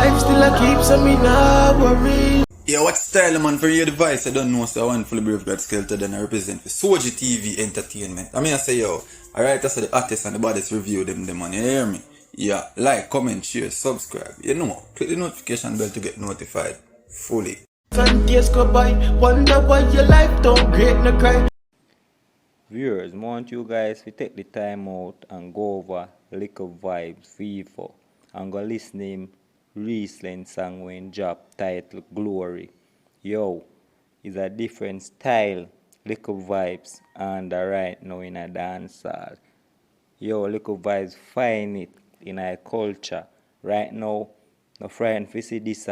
life still a keeps me not worry. Yeah, what style man for your device? I don't know, so I want fully brave God skeleton then I represent for Soji TV Entertainment. I mean I say yo, alright, that's the artists and the baddest review them man, you hear me? Yeah, like, comment, share, subscribe. You know, click the notification bell to get notified fully. And days go by, wonder why your life don't great no cry. Viewers, I want you guys to take the time out and go over likklevybz Vivo and go listen him recent song when drop titled Glory. Yo, it's a different style, likklevybz, and right now in a dancehall. Yo, likklevybz find it in our culture. Right now, no friend fi see this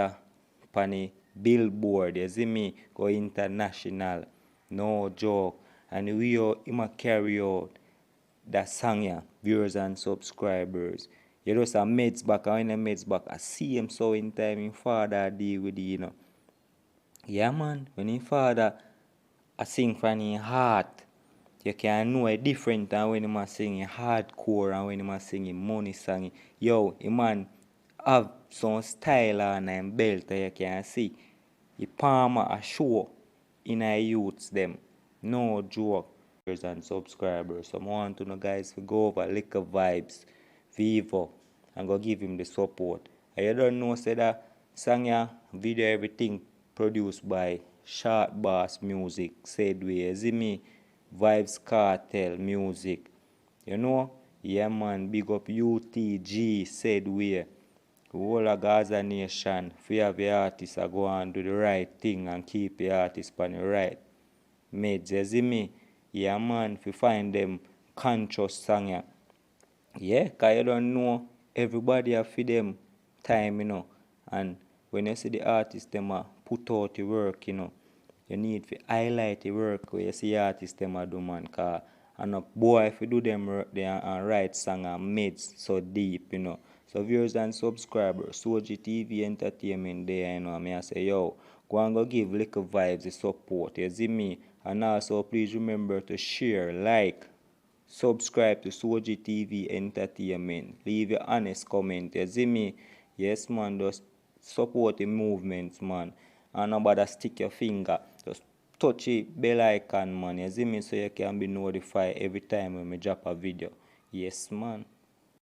pani billboard, you see me, go international. No joke. And we are ima carry out that song yeah, viewers and subscribers. You just a meds back and when the meds back, I see him so in time in father deal with it. Yeah man, when in father I sing from his heart, you can know a different than when him a sing hardcore and when him a sing money song. Yo, a man have some style on him belt that you can see. He palm a show in our youths them. No joke. And subscribers. So I want to know guys to go over likklevybz Vivo and go give him the support. And you don't know say that song yeah, video everything produced by Short Bass Music, said we see me Vibes Cartel Music. You know? Yeah man, big up UTG said we whole of Gaza Nation for have the artists go and do the right thing and keep the artists on the right meds, you see me? Yeah man, if you find them conscious song yeah. Yeah, cause you don't know everybody have for them time, And when you see the artist them put out the work, you need to highlight the work where you see artists them do man. Cause and a boy if you do them work there and write song and meds so deep, So viewers and subscribers, Soji TV Entertainment there, I say yo, go and go give likklevybz the support, you see me? And also please remember to share, like, subscribe to Soji TV Entertainment. Leave your honest comment, you see me? Yes man, just support the movements man. And nobody stick your finger. Just touch the bell icon man, you see me? So you can be notified every time when I drop a video. Yes man.